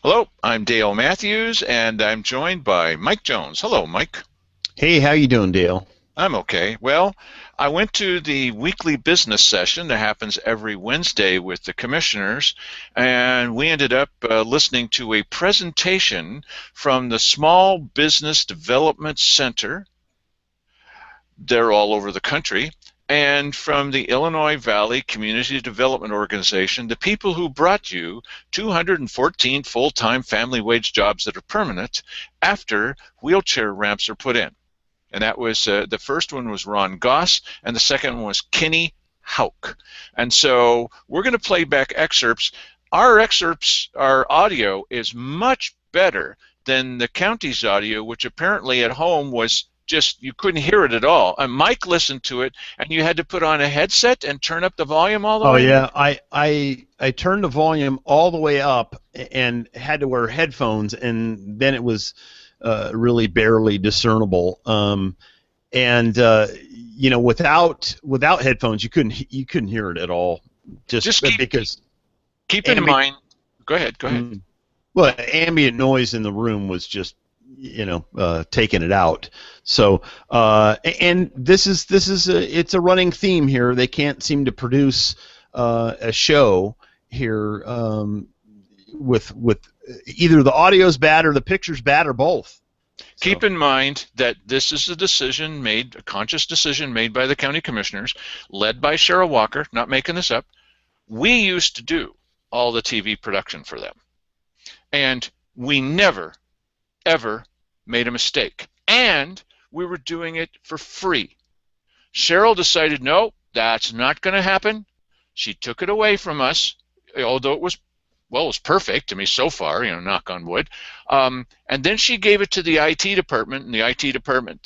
Hello, I'm Dale Matthews, and I'm joined by Mike Jones. Hello, Mike. Hey, how you doing, Dale? I'm okay. Well, I went to the weekly business session that happens every Wednesday with the commissioners, and we ended up listening to a presentation from the Small Business Development Center. They're all over the country. And from the Illinois Valley Community Development Organization, the people who brought you 214 full-time family wage jobs that are permanent after wheelchair ramps are put in. And that was the first one was Ron Goss, and the second one was Kenny Hauk. And so we're going to play back excerpts. Our audio is much better than the county's audio, which apparently at home was just, you couldn't hear it at all. And Mike listened to it, and you had to put on a headset and turn up the volume all the Oh way? yeah, I turned the volume all the way up and had to wear headphones, and then it was really barely discernible. Without headphones, you couldn't hear it at all. Just Just because keep in ambient, mind. Go ahead. Go ahead. well, ambient noise in the room was just taking it out. So and it's a running theme here. They can't seem to produce a show here with either the audio's bad or the picture's bad or both. Keep So in mind that this is a conscious decision made by the county commissioners, led by Cheryl Walker, not making this up. We used to do all the TV production for them. And we never, ever made a mistake. And we were doing it for free. Cheryl decided, no, that's not going to happen. She took it away from us, although it was perfect. I mean, so far, knock on wood. And then she gave it to the IT department, and the IT department,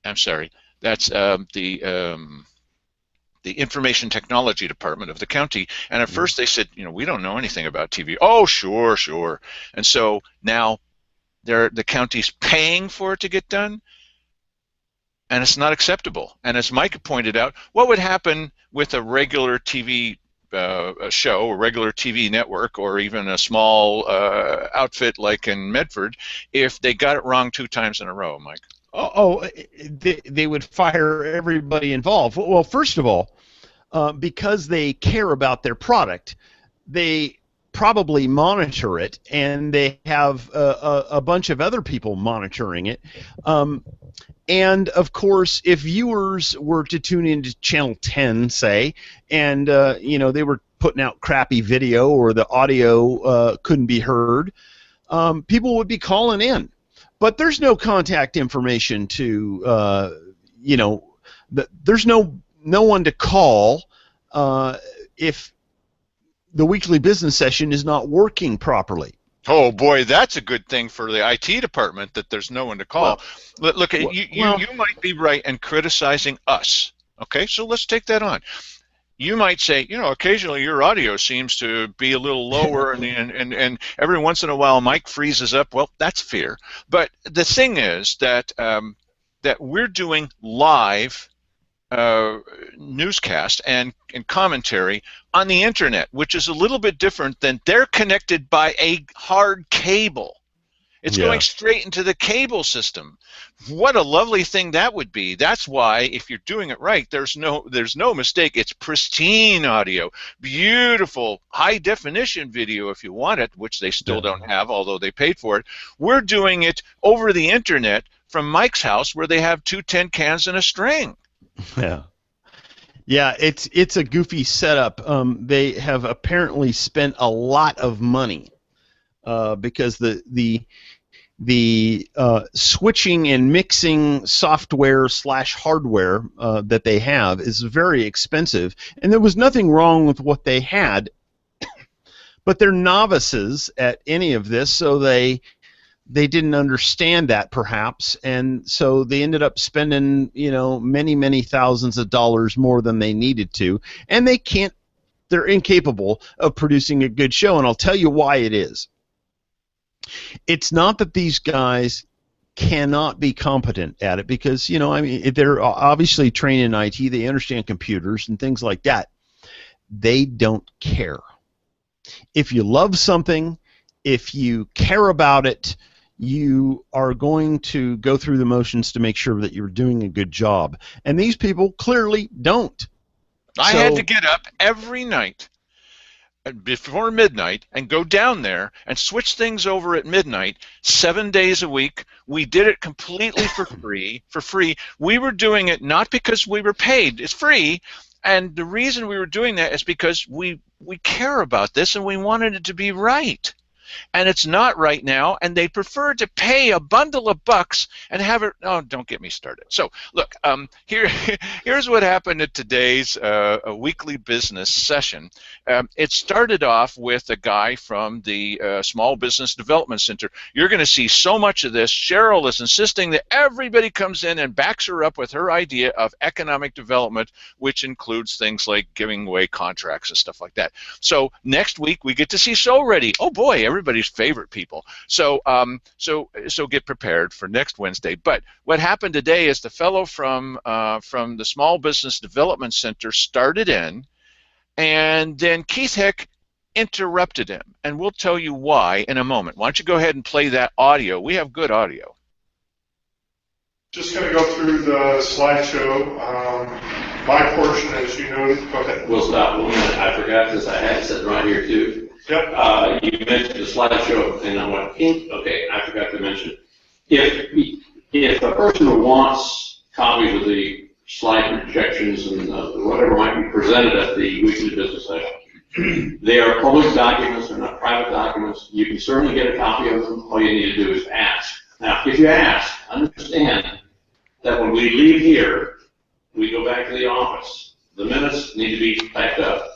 I'm sorry, that's the information technology department of the county. And at first they said, we don't know anything about TV. Oh, sure, sure. And so now the county's paying for it to get done, and it's not acceptable. And as Mike pointed out, what would happen with a regular TV a show, a regular TV network, or even a small outfit like in Medford, if they got it wrong 2 times in a row, Mike? they would fire everybody involved. Well, first of all, because they care about their product, they probably monitor it, and they have a bunch of other people monitoring it. And of course, if viewers were to tune into Channel 10, say, and they were putting out crappy video or the audio couldn't be heard, people would be calling in. But there's no contact information to, there's no one to call if the weekly business session is not working properly. Oh boy, that's a good thing for the IT department that there's no one to call. Look, you might be right in criticizing us. Okay, so let's take that on. You might say, occasionally your audio seems to be a little lower, and every once in a while Mike freezes up. Well, that's fair. But the thing is that that we're doing live newscast and commentary on the internet, which is a little bit different than they're connected by a hard cable. It's going straight into the cable system. What a lovely thing that would be. That's why, if you're doing it right, there's no mistake. It's pristine audio, beautiful high definition video if you want it, which they still don't have, although they paid for it. We're doing it over the internet from Mike's house, where they have 2 tin cans and a string. Yeah, it's a goofy setup. They have apparently spent a lot of money because the switching and mixing software / hardware that they have is very expensive, and there was nothing wrong with what they had, but they're novices at any of this, so they didn't understand that, perhaps, and so they ended up spending many thousands of dollars more than they needed to, and they're incapable of producing a good show, and I'll tell you why it is. It's not that these guys cannot be competent at it, because they're obviously trained in IT, they understand computers and things like that. They don't care. If you love something if you care about it, you are going to go through the motions to make sure that you're doing a good job. And these people clearly don't. I had to So, get up every night before midnight and go down there and switch things over at midnight 7 days a week. We did it completely for free. We were doing it not because we were paid. It's free. And the reason we were doing that is because we care about this and we wanted it to be right. And it's not right now, and they prefer to pay a bundle of bucks and have it. Oh, don't get me started. So, look, here's what happened at today's a weekly business session. It started off with a guy from the Small Business Development Center. You're going to see so much of this. Cheryl is insisting that everybody comes in and backs her up with her idea of economic development, which includes things like giving away contracts and stuff like that. So next week we get to see Show Ready. Oh boy, everybody's favorite people. So get prepared for next Wednesday. But what happened today is the fellow from the Small Business Development Center started in, and then Keith Heck interrupted him, and we'll tell you why in a moment. Why don't you go ahead and play that audio? We have good audio. Just going to go through the slideshow. My portion, as you noted, go ahead. We'll stop 1 minute. I forgot this. I had it sitting right here too. Yep. You mentioned the slideshow, and I went, okay, I forgot to mention. If a person wants copies of the slide projections and whatever might be presented at the weekly business session, they are public documents, they're not private documents. You can certainly get a copy of them. All you need to do is ask. Now, if you ask, understand that when we leave here, we go back to the office. The minutes need to be typed up.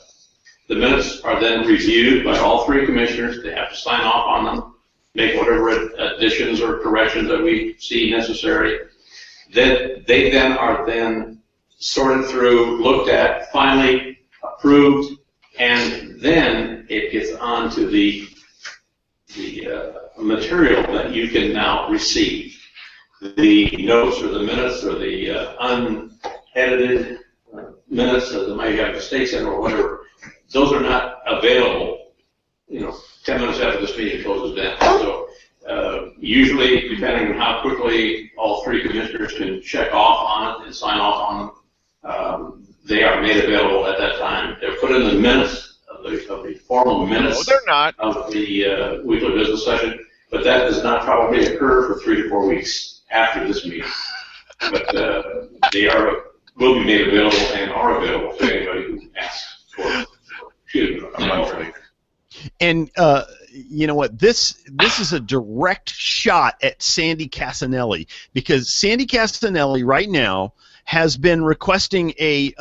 The minutes are then reviewed by all three commissioners. They have to sign off on them, make whatever additions or corrections that we see necessary. Then they are sorted through, looked at, finally approved, and then it gets on to the material that you can now receive. The notes or the minutes or the unedited minutes that might have mistakes in or whatever, those are not available, 10 minutes after this meeting closes down. So usually, depending on how quickly all three commissioners can check off on it and sign off on them, they are made available at that time. They're put in the minutes of the formal minutes. No, they're not. Of the weekly business session, but that does not probably occur for 3 to 4 weeks after this meeting. But they will be made available and are available to anybody who asks for them. And you know what? This is a direct shot at Sandy Casanelli, because Sandy Casanelli right now has been requesting a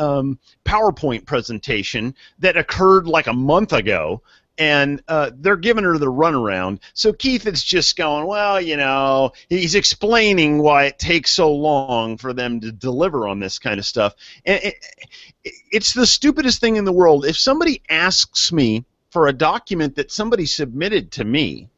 PowerPoint presentation that occurred like a month ago, and they're giving her the runaround. So Keith is just going, well, he's explaining why it takes so long for them to deliver on this kind of stuff. And it's the stupidest thing in the world. If somebody asks me for a document that somebody submitted to me,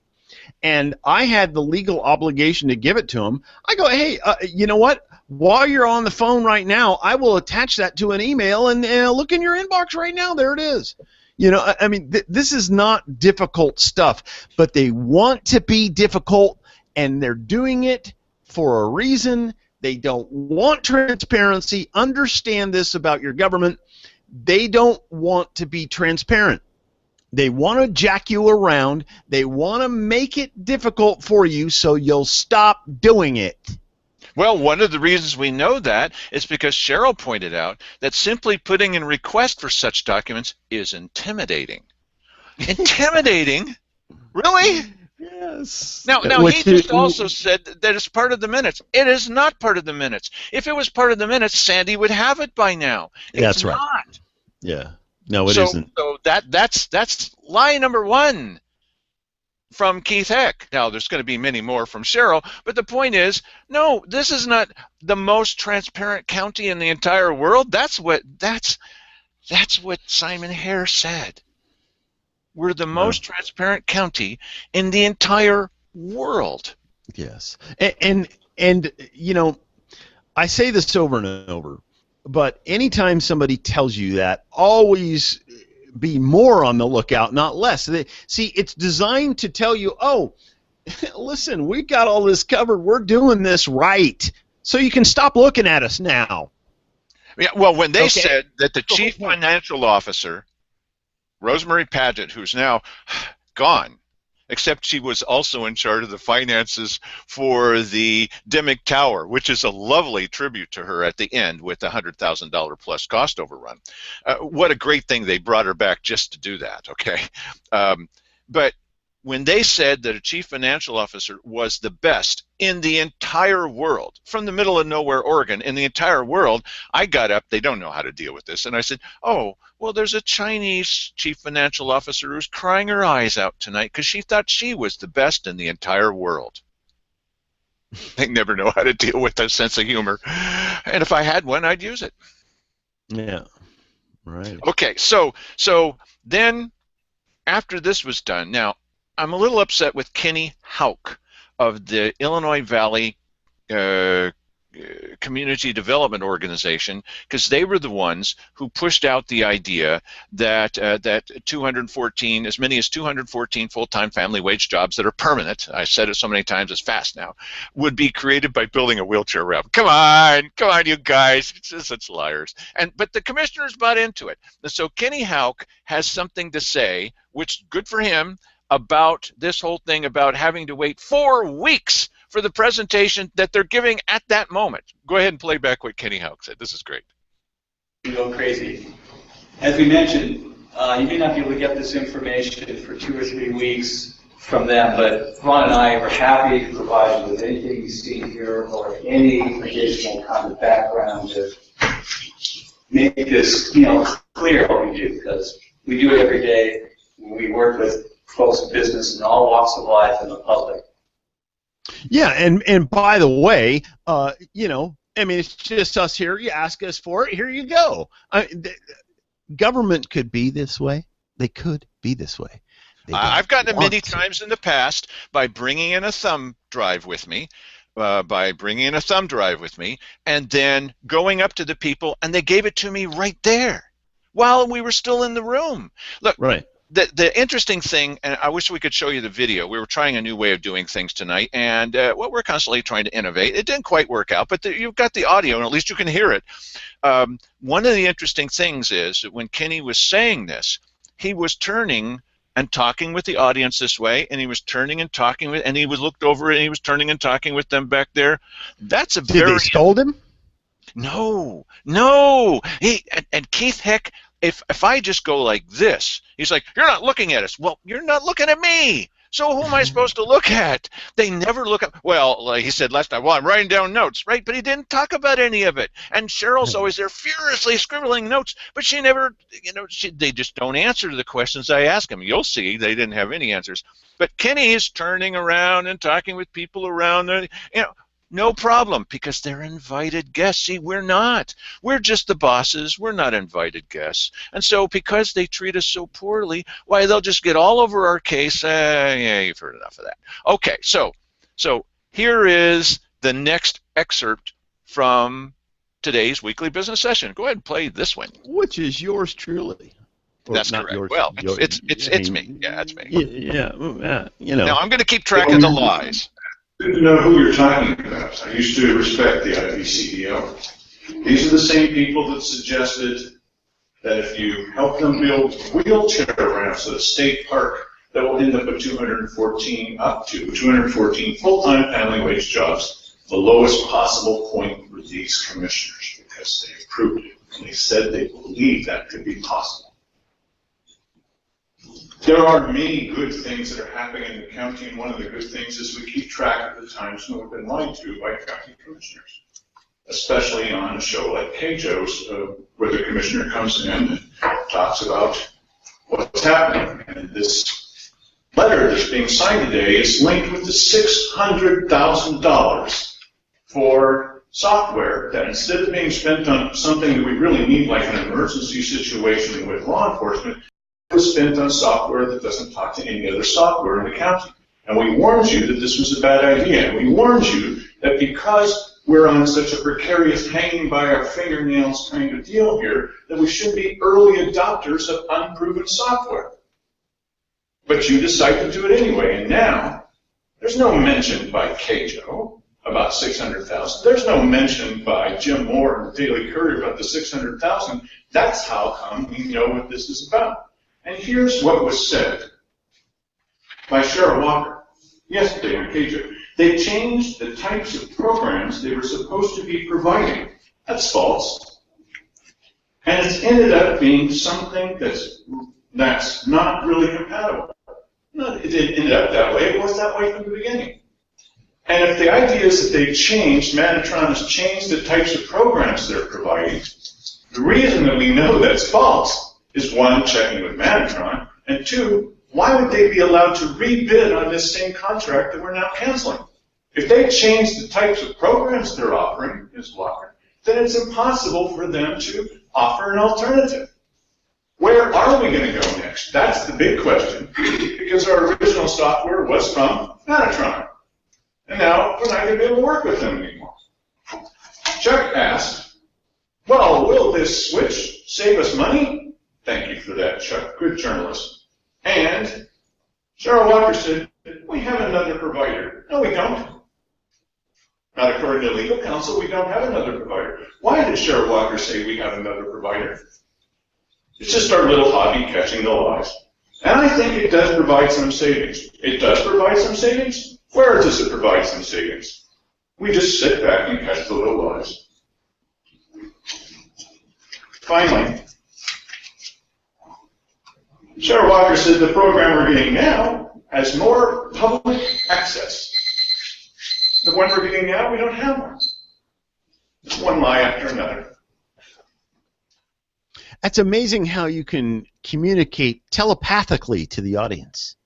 and I had the legal obligation to give it to them, I go, hey, you know what? While you're on the phone right now, I will attach that to an email, and look in your inbox right now. There it is. I mean, this is not difficult stuff, but they want to be difficult, and they're doing it for a reason. They don't want transparency. Understand this about your government. They don't want to be transparent. They want to jack you around. They want to make it difficult for you so you'll stop doing it. Well, one of the reasons we know that is because Cheryl pointed out that simply putting in request for such documents is intimidating. Intimidating? Really? Yes. Now he just also said that it's part of the minutes. It is not part of the minutes. If it was part of the minutes, Sandy would have it by now. That's right. Not. Yeah. No, it isn't. So that's lie number one from Keith Heck. Now, there's going to be many more from Cheryl, but the point is, no, this is not the most transparent county in the entire world. That's what Simon Hare said. We're the most transparent county in the entire world. Yes. And I say this over and over, but anytime somebody tells you that, always be more on the lookout, not less. See, it's designed to tell you, oh, listen, we've got all this covered. We're doing this right. So you can stop looking at us now. Yeah, well, when they said that the chief financial officer, Rosemary Paget, who's now gone, except she was also in charge of the finances for the Dimmick Tower, which is a lovely tribute to her at the end with the $100,000 plus cost overrun. What a great thing they brought her back just to do that, okay? But when they said that a chief financial officer was the best in the entire world, from the middle of nowhere, Oregon, in the entire world, I got up, they don't know how to deal with this, and I said, oh, well, there's a Chinese chief financial officer who's crying her eyes out tonight because she thought she was the best in the entire world. They never know how to deal with that sense of humor. And if I had one, I'd use it. Yeah, right. Okay, so then after this was done, now, I'm a little upset with Kenny Houck of the Illinois Valley Community Development Organization, because they were the ones who pushed out the idea that that 214, as many as 214 full-time family wage jobs that are permanent, I said it so many times it's fast now, would be created by building a wheelchair ramp. Come on, you guys, it's just such liars. But the commissioners bought into it. And so Kenny Houck has something to say, which good for him, about this whole thing about having to wait 4 weeks for the presentation that they're giving at that moment. Go ahead and play back what Kenny Houck said. This is great. You go crazy. As we mentioned, you may not be able to get this information for 2 or 3 weeks from them, but Ron and I are happy to provide you with anything you see here or any additional kind of background to make this, clear what we do, because we do it every day. We work with folks in business in all walks of life and the public. Yeah, and by the way, it's just us here. You ask us for it, here you go. Government could be this way. They could be this way. I've gotten it many times in the past by bringing in a thumb drive with me, and then going up to the people, and they gave it to me right there while we were still in the room. Look, right. The interesting thing, and I wish we could show you the video. We were trying a new way of doing things tonight, and we're constantly trying to innovate. It didn't quite work out, but you've got the audio, and at least you can hear it. One of the interesting things is that when Kenny was saying this, he was turning and talking with the audience this way, and he was turning and talking with, and he was looked over, and he was turning and talking with them back there. That's a Did they scold him? No. And Keith Heck. If I just go like this, he's like, you're not looking at us. Well, you're not looking at me. So who am I supposed to look at? They never look at, well, like he said last time, well, I'm writing down notes, right? But he didn't talk about any of it. And Cheryl's always there furiously scribbling notes, but she never, they just don't answer the questions I ask them. You'll see they didn't have any answers. But Kenny is turning around and talking with people around there, no problem, because they're invited guests. See, we're not. We're just the bosses. We're not invited guests. And so because they treat us so poorly, why, they'll just get all over our case. Yeah, you've heard enough of that. Okay, so here is the next excerpt from today's weekly business session. Go ahead and play this one. Which is yours truly. That's correct. Well, it's me. Yeah, it's me. Yeah. Now, I'm going to keep track of the lies. Good to know who you're talking about. I used to respect the IVCDO. These are the same people that suggested that if you help them build wheelchair ramps at a state park, that will end up at 214 full-time family wage jobs, the lowest possible point for these commissioners, because they approved it. And they said they believed that could be possible. There are many good things that are happening in the county, and one of the good things is we keep track of the times when we've been lied to by county commissioners, especially on a show like KJO's, where the commissioner comes in and talks about what's happening. And this letter that's being signed today is linked with the $600,000 for software that, instead of being spent on something that we really need, like an emergency situation with law enforcement, was spent on software that doesn't talk to any other software in the county. And we warned you that this was a bad idea. And we warned you that because we're on such a precarious hanging by our fingernails kind of deal here that we should be early adopters of unproven software. But you decide to do it anyway, and now there's no mention by Keijo about 600,000. There's no mention by Jim Moore in the Daily Courier about the 600,000. That's how come we know what this is about. And here's what was said by Cheryl Walker yesterday on Keijo. They changed the types of programs they were supposed to be providing. That's false. And it's ended up being something that's not really compatible. No, it didn't end up that way. It was that way from the beginning. And if the idea is that they've changed, Manatron has changed the types of programs they're providing, the reason that we know that's false is, one, checking with Manatron, and two, why would they be allowed to rebid on this same contract that we're now canceling? If they change the types of programs they're offering, Ms. Walker, then it's impossible for them to offer an alternative. Where are we going to go next? That's the big question, because our original software was from Manatron. And now we're not going to be able to work with them anymore. Chuck asked, well, will this switch save us money? Thank you for that, Chuck. Good journalist. And Cheryl Walker said, we have another provider. No, we don't. Not according to legal counsel, we don't have another provider. Why did Cheryl Walker say we have another provider? It's just our little hobby catching the lies. And I think it does provide some savings. It does provide some savings? Where does it provide some savings? We just sit back and catch the little lies. Finally, Cheryl Walker said the program we're getting now has more public access. The one we're getting now, we don't have one. It's one lie after another. That's amazing how you can communicate telepathically to the audience.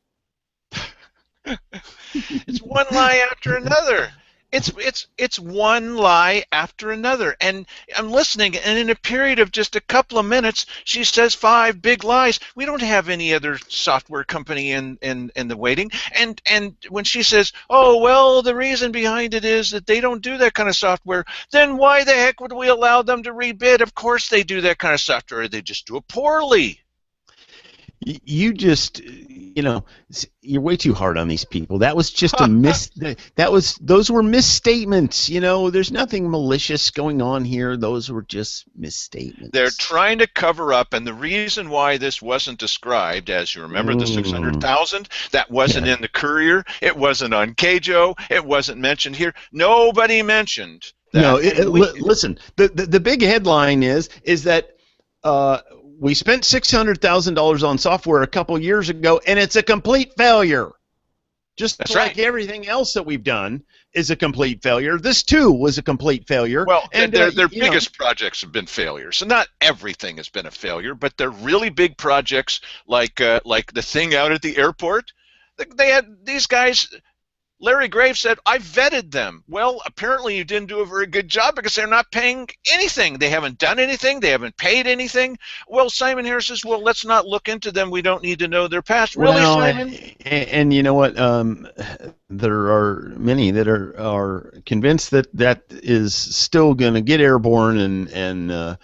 It's one lie after another. It's one lie after another. And I'm listening, and in a period of just a couple of minutes, she says 5 big lies. We don't have any other software company in the waiting. And when she says, oh, well, the reason behind it is that they don't do that kind of software, then why the heck would we allow them to rebid? Of course they do that kind of software. They just do it poorly. You just, you're way too hard on these people. That was just a those were misstatements. There's nothing malicious going on here. Those were just misstatements. They're trying to cover up, and the reason why this wasn't described, as you remember, the 600,000, that wasn't in the Courier. It wasn't on Keijo. It wasn't mentioned here. Nobody mentioned that. No, listen. The big headline is that. We spent $600,000 on software a couple years ago, and it's a complete failure. Just That's like right. Everything else that we've done is a complete failure. This, too, was a complete failure. Well, and their biggest projects have been failures. So not everything has been a failure, but they're really big projects like the thing out at the airport. They had these guys. Larry Graves said, I vetted them. Well, apparently you didn't do a very good job because they're not paying anything. They haven't done anything. They haven't paid anything. Well, Simon Harris says, well, let's not look into them. We don't need to know their past. Really, Simon? And you know what? There are many that are convinced that is still going to get airborne and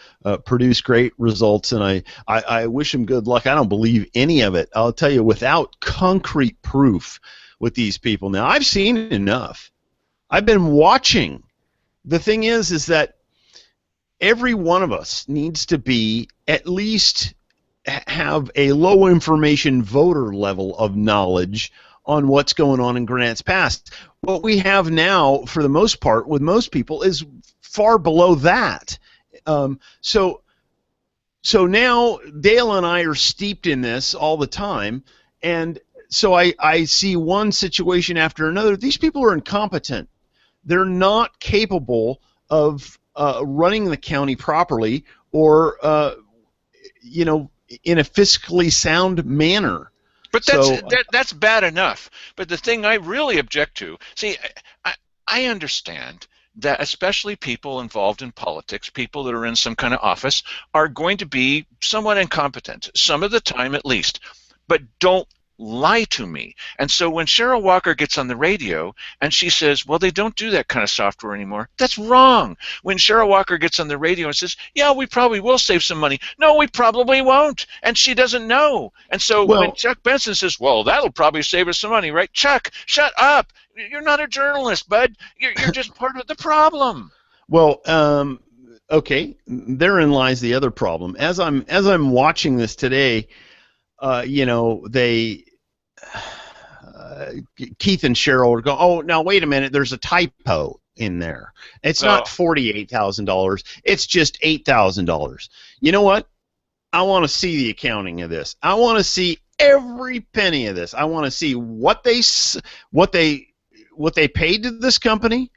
produce great results, and I wish them good luck. I don't believe any of it. I'll tell you, without concrete proof with these people. Now, I've seen enough. I've been watching. The thing is that every one of us needs to be at least have a low information voter level of knowledge on what's going on in Grants Pass. What we have now, for the most part, with most people, is far below that. So now Dale and I are steeped in this all the time, and so I see one situation after another. These people are incompetent. They're not capable of running the county properly or, in a fiscally sound manner. But that's bad enough. But the thing I really object to, see, I understand that especially people involved in politics, people that are in some kind of office, are going to be somewhat incompetent, some of the time at least. But don't lie to me. And so when Cheryl Walker gets on the radio and she says, well, they don't do that kind of software anymore, that's wrong. When Cheryl Walker gets on the radio and says, yeah, we probably will save some money, no, we probably won't. And she doesn't know. And so when Chuck Benson says, well, that'll probably save us some money, right? Chuck, shut up. You're not a journalist, bud. You're just part of the problem. Well, okay, therein lies the other problem. As I'm watching this today, Keith and Cheryl are going, oh, now wait a minute, there's a typo in there. It's not $48,000. It's just $8,000. You know what? I want to see the accounting of this. I want to see every penny of this. I want to see what they paid to this company.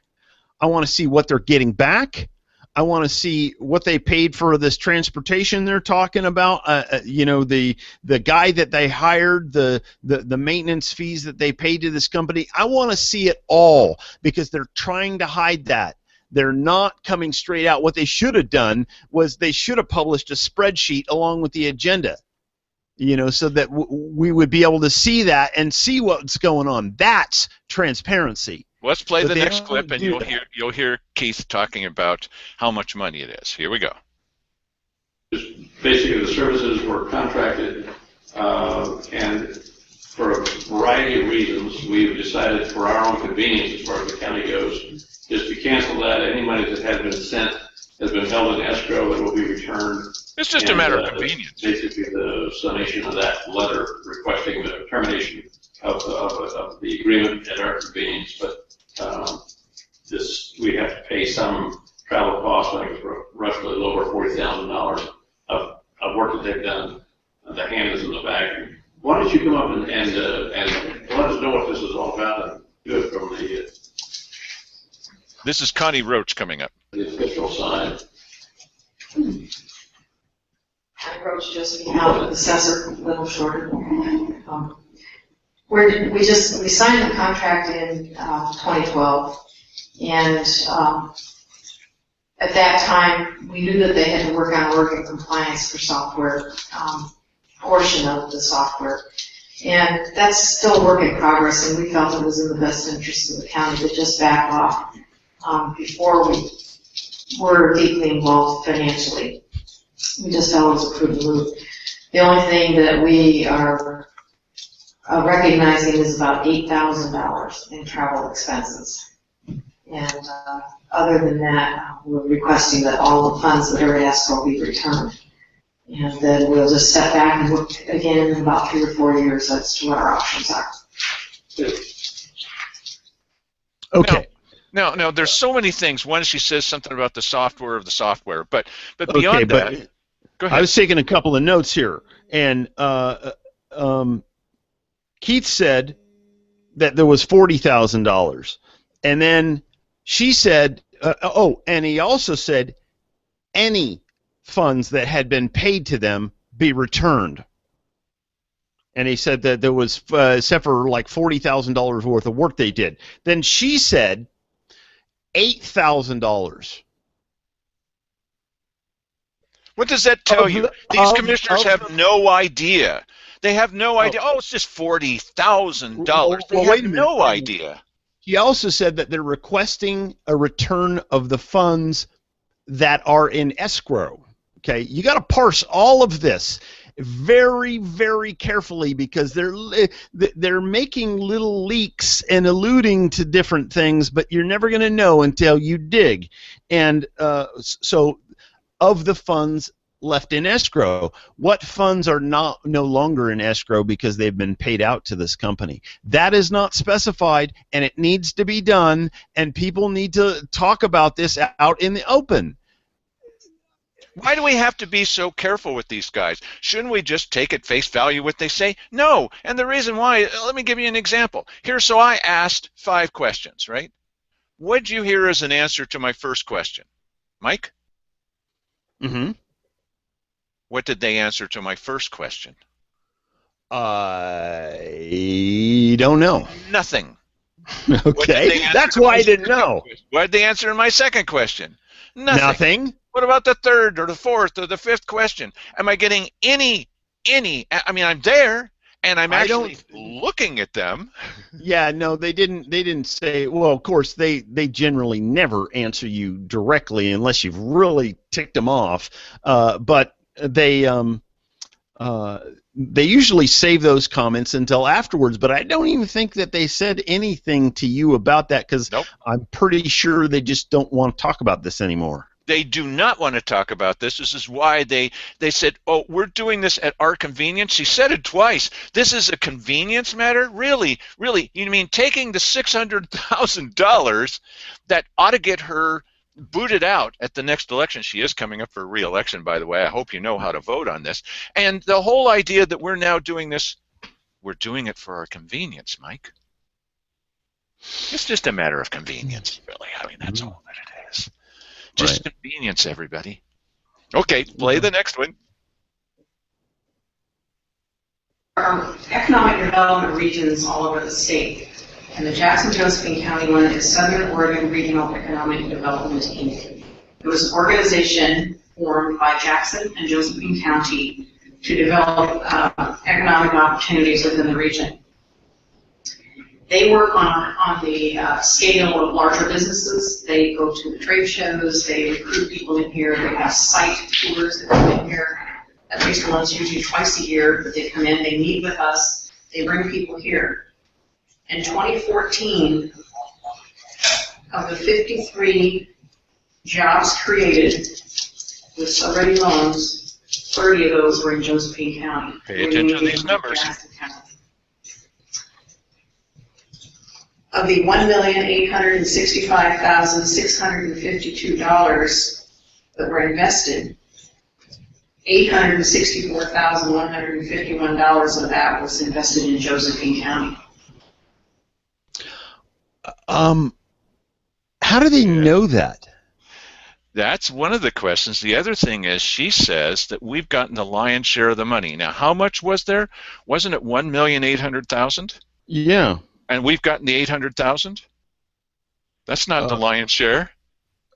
I want to see what they're getting back. I want to see what they paid for this transportation they're talking about. The guy that they hired, the maintenance fees that they paid to this company. I want to see it all because they're trying to hide that. They're not coming straight out. What they should have done was they should have published a spreadsheet along with the agenda, so that we would be able to see that and see what's going on. That's transparency. Let's play the next clip, and you'll hear Keith talking about how much money it is. Here we go. Basically, the services were contracted, and for a variety of reasons, we've decided for our own convenience, as far as the county goes, just to cancel that. Any money that has been sent has been held in escrow and will be returned. It's just a matter of convenience. Basically, the summation of that letter requesting the termination of the agreement at our convenience, but we have to pay some travel costs, I think it's roughly a little over $40,000 of work that they've done. The hand is in the back. Why don't you come up and let us know what this is all about and do it from the This is Connie Roach coming up. The official side. I Roach, Josephine, out assessor, a little shorter. We signed the contract in 2012, and at that time we knew that they had to work on Oregon compliance for software, portion of the software, and that's still a work in progress. And we felt it was in the best interest of the county to just back off before we were deeply involved financially. We just felt it was a prudent move. The only thing that we are recognizing is about $8,000 in travel expenses. And other than that, we're requesting that all the funds that are at escrow be returned. And then we'll just step back and look again in about 3 or 4 years as to what our options are. Okay. Now, there's so many things. One, she says something about the software of the software, but beyond that, go ahead. I was taking a couple of notes here, and Keith said that there was $40,000, and then she said, and he also said any funds that had been paid to them be returned. And he said that there was, except for like $40,000 worth of work they did. Then she said $8,000. What does that tell you? These commissioners have no idea. They have no idea. Oh, it's just $40,000. They have no idea. He also said that they're requesting a return of the funds that are in escrow. Okay, you got to parse all of this very, very carefully because they're making little leaks and alluding to different things, but you're never going to know until you dig. And so, of the funds left in escrow, what funds are no longer in escrow because they've been paid out to this company? That is not specified, and it needs to be done, and people need to talk about this out in the open. Why do we have to be so careful with these guys? Shouldn't we just take at face value what they say? No, and the reason why, let me give you an example. Here, so I asked 5 questions, right? What did you hear as an answer to my first question? Mike? Mm-hmm. What did they answer to my first question? I don't know. Nothing. Okay, that's why I didn't know. What did they answer in my second question? Nothing. What about the third or the fourth or the fifth question? Am I getting any, I mean, I'm there. And I'm I actually don't. looking at them. Yeah, no, they didn't. They didn't say. Well, of course, they generally never answer you directly unless you've really ticked them off. But they usually save those comments until afterwards. But I don't even think that they said anything to you about that because Nope. I'm pretty sure they just don't want to talk about this anymore. They do not want to talk about this. This is why they said, oh, we're doing this at our convenience. She said it twice. This is a convenience matter? Really? Really? You mean taking the $600,000 that ought to get her booted out at the next election? She is coming up for re-election, by the way. I hope you know how to vote on this. And the whole idea that we're now doing this, we're doing it for our convenience, Mike. It's just a matter of convenience, really. I mean, that's all that it is. Just Right. convenience, everybody. Okay, play the next one. Are economic development regions all over the state, and the Jackson-Josephine County one is Southern Oregon Regional Economic Development, Inc. It was an organization formed by Jackson and Josephine County to develop economic opportunities within the region. They work on the scale of larger businesses. They go to the trade shows. They recruit people in here. They have site tours that come in here. At least once, usually twice a year, that they come in. They meet with us. They bring people here. In 2014, of the 53 jobs created with subready loans, 30 of those were in Josephine County. Pay attention to these numbers. Of the $1,865,652 that were invested, $864,151 of that was invested in Josephine County. How do they know that? That's one of the questions. The other thing is she says that we've gotten the lion's share of the money. Now, how much was there? Wasn't it $1,800,000? Yeah. And we've gotten the 800,000? That's not the lion's share.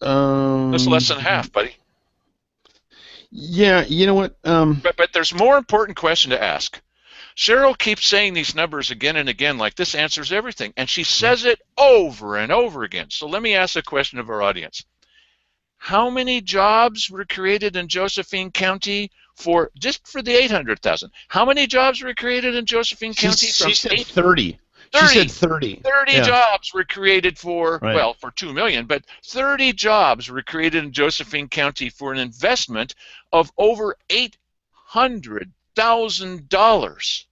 That's less than half, buddy. Yeah, you know what? But there's a more important question to ask. Cheryl keeps saying these numbers again and again like this answers everything, and she says it over and over again. So let me ask a question of our audience. How many jobs were created in Josephine County just for the 800,000? How many jobs were created in Josephine County? She said 30. 30. She said 30. 30 Yeah. jobs were created for, Right. well, for $2 million, but 30 jobs were created in Josephine County for an investment of over $800,000.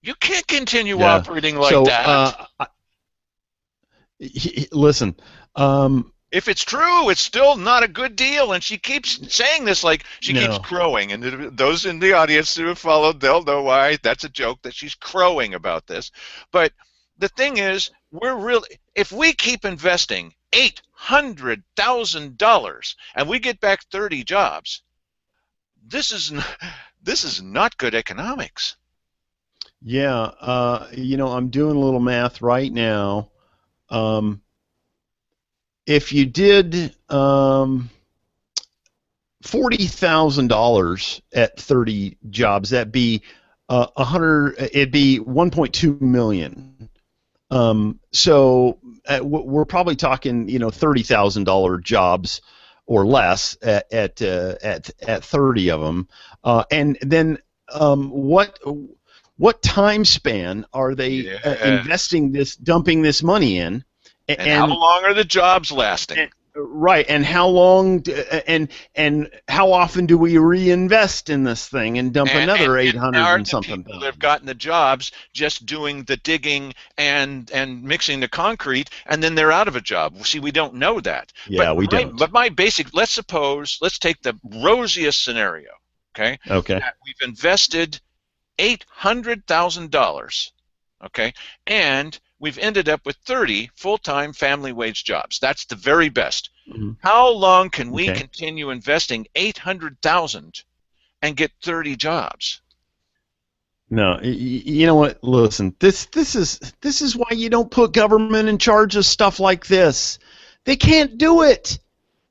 You can't continue operating like that. Listen, If it's true, it's still not a good deal, and she keeps saying this like she keeps crowing, and those in the audience who have followed, they'll know why. That's a joke that she's crowing about this. But the thing is, if we keep investing $800,000 and we get back 30 jobs, this is not good economics. Yeah, I'm doing a little math right now. If you did $40,000 at 30 jobs, that'd be it'd be 1.2 million. So we're probably talking, $30,000 jobs or less at 30 of them. And then what time span are they dumping this money in? And how long are the jobs lasting? Right, and how long and how often do we reinvest in this thing and dump another 800 and something? People that have gotten the jobs just doing the digging and mixing the concrete, and then they're out of a job. See, we don't know that. Yeah, we don't. But let's take the rosiest scenario, okay? Okay. That we've invested $800,000, okay, and we've ended up with 30 full-time family wage jobs. That's the very best. Mm-hmm. How long can we continue investing $800,000 and get 30 jobs? No, you know what? Listen, this is why you don't put government in charge of stuff like this. They can't do it.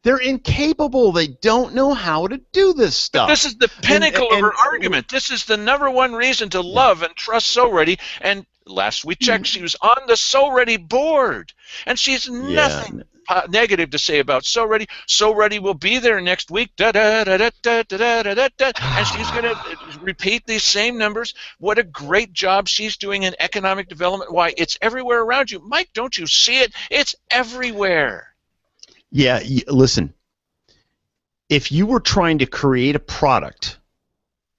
They're incapable. They don't know how to do this stuff. This is the pinnacle of her argument. This is the number one reason to love and trust So Ready. And last we checked, she was on the So Ready board, and she has nothing negative to say about So Ready. So Ready will be there next week. Da da da da da da da da da. And she's going to repeat these same numbers. What a great job she's doing in economic development. Why, it's everywhere around you. Mike, don't you see it? It's everywhere. Yeah, listen. If you were trying to create a product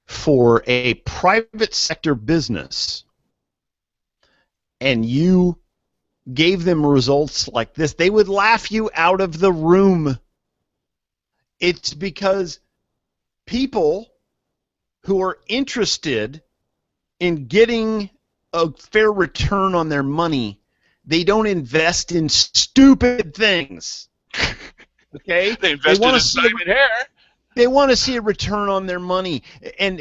for a private sector business and you gave them results like this, they would laugh you out of the room. It's because people who are interested in getting a fair return on their money, they don't invest in stupid things. Okay? They invested in Simon Hair. They want to see a return on their money. And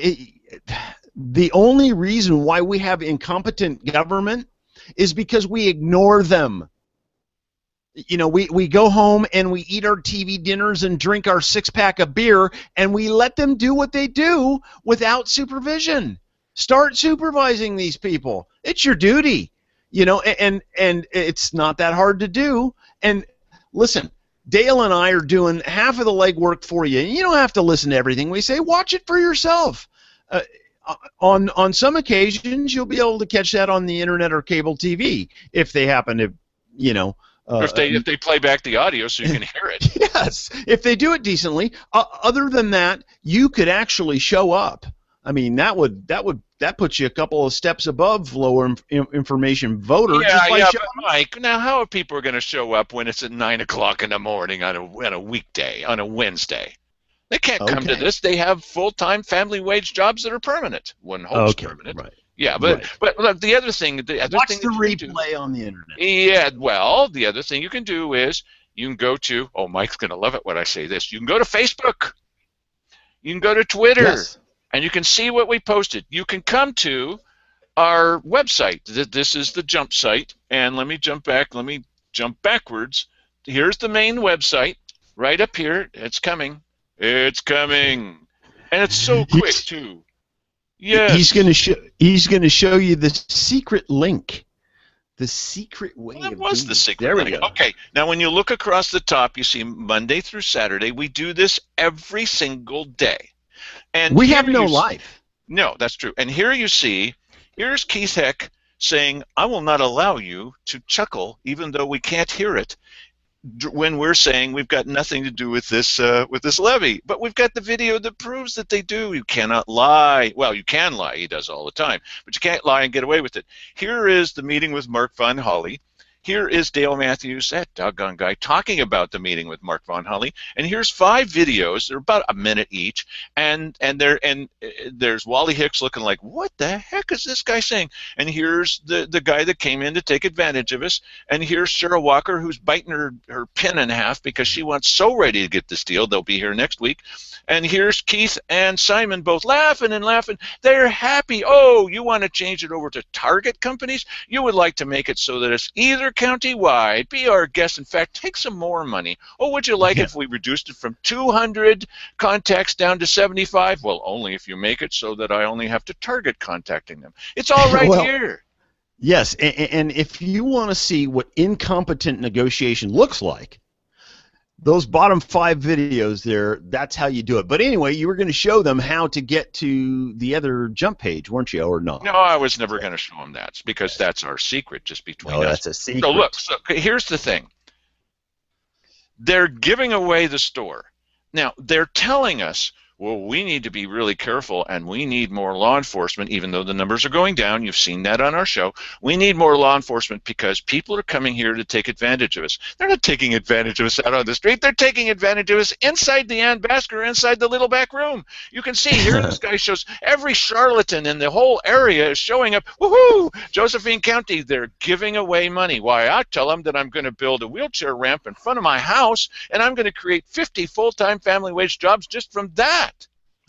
the only reason why we have incompetent government is because we ignore them. You know, we go home and we eat our TV dinners and drink our six-pack of beer, and we let them do what they do without supervision. Start supervising these people. It's your duty. You know, and it's not that hard to do. And listen, Dale and I are doing half of the legwork for you. You don't have to listen to everything we say. Watch it for yourself. On some occasions, you'll be able to catch that on the internet or cable TV if they happen to, you know. If they play back the audio so you can hear it. Yes, if they do it decently. Other than that, you could actually show up. I mean, that puts you a couple of steps above lower information voter. Yeah, just by but Mike, now how are people going to show up when it's at 9 o'clock in the morning on a weekday, on a Wednesday? They can't come to this. They have full-time family wage jobs that are permanent. One hopes permanent. Right. Yeah, but look, the other thing. Watch the replay on the internet. Yeah, well, the other thing you can do is you can go to. Oh, Mike's going to love it when I say this. You can go to Facebook. You can go to Twitter. Yes. And you can see what we posted. You can come to our website. This is the jump site. And let me jump back. Let me jump backwards. Here's the main website right up here. It's coming. It's coming. And it's so quick, too. Yes. He's going to show you the secret link. The secret way. Well, that was the secret there link. We go. Okay. Now, when you look across the top, you see Monday through Saturday. We do this every single day. And we have no life. No, that's true. And here you see, here's Keith Heck saying, I will not allow you to chuckle even though we can't hear it when we're saying we've got nothing to do with this levy. But we've got the video that proves that they do. You cannot lie. Well, you can lie. He does all the time. But you can't lie and get away with it. Here is the meeting with Mark Von Holly. Here is Dale Matthews, that doggone guy, talking about the meeting with Mark Von Holly. And here's 5 videos. They're about a minute each. And there's Wally Hicks looking like, what the heck is this guy saying? And here's the guy that came in to take advantage of us. And here's Cheryl Walker, who's biting her pin in half because she wants So Ready to get this deal. They'll be here next week. And here's Keith and Simon both laughing and laughing. They're happy. Oh, you want to change it over to target companies? You would like to make it so that it's either county-wide. Be our guest. In fact, take some more money. Oh, would you like it if we reduced it from 200 contacts down to 75? Well, only if you make it so that I only have to target contacting them. It's all right here. Yes, and if you want to see what incompetent negotiation looks like, those bottom 5 videos there, that's how you do it. But anyway, you were going to show them how to get to the other jump page, weren't you, or not? No, I was never going to show them that because that's our secret just between us. Oh, that's a secret. So look, here's the thing. They're giving away the store. Now, they're telling us, well, we need to be really careful and we need more law enforcement, even though the numbers are going down. You've seen that on our show. We need more law enforcement because people are coming here to take advantage of us. They're not taking advantage of us out on the street. They're taking advantage of us inside the Ann Basker, inside the little back room. You can see here this guy shows every charlatan in the whole area is showing up. Woohoo! Josephine County, they're giving away money. Why, I tell them that I'm going to build a wheelchair ramp in front of my house and I'm going to create 50 full-time family wage jobs just from that.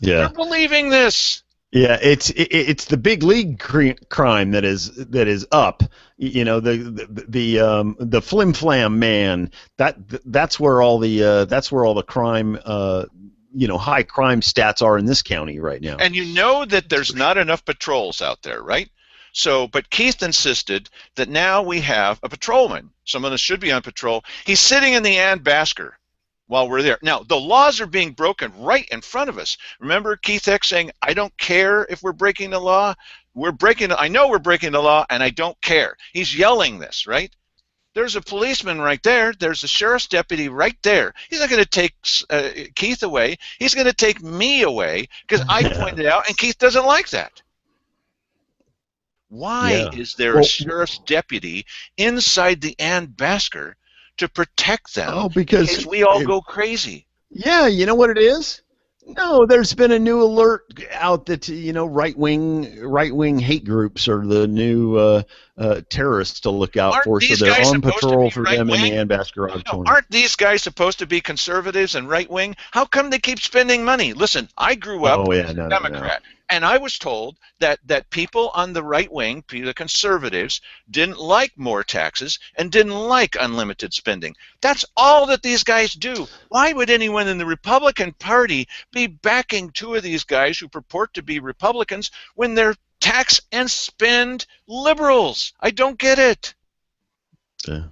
Yeah. You're believing this. Yeah, it's the big league crime that is up. You know, the flim flam man. That's where all the crime high crime stats are in this county right now. And you know that there's not enough patrols out there, right? So, but Keith insisted that now we have a patrolman, someone that should be on patrol. He's sitting in the Ann Basker while we're there. Now, the laws are being broken right in front of us. Remember Keith X saying, I don't care if we're breaking the law. I know we're breaking the law, and I don't care. He's yelling this, right? There's a policeman right there. There's a sheriff's deputy right there. He's not going to take Keith away. He's going to take me away because I pointed out, and Keith doesn't like that. Why is there a sheriff's deputy inside the Ann Basker to protect them? Oh, because in case we all go crazy. Yeah, you know what it is? No, there's been a new alert out that right wing hate groups are the new terrorists to look out for. So they're on patrol for them in the Ann Basker Auditorium. Aren't these guys supposed to be conservatives and right wing? How come they keep spending money? Listen, I grew up as a Democrat. And I was told that people on the right wing, the conservatives, didn't like more taxes and didn't like unlimited spending. That's all that these guys do. Why would anyone in the Republican Party be backing two of these guys who purport to be Republicans when they're tax and spend liberals? I don't get it. Yeah.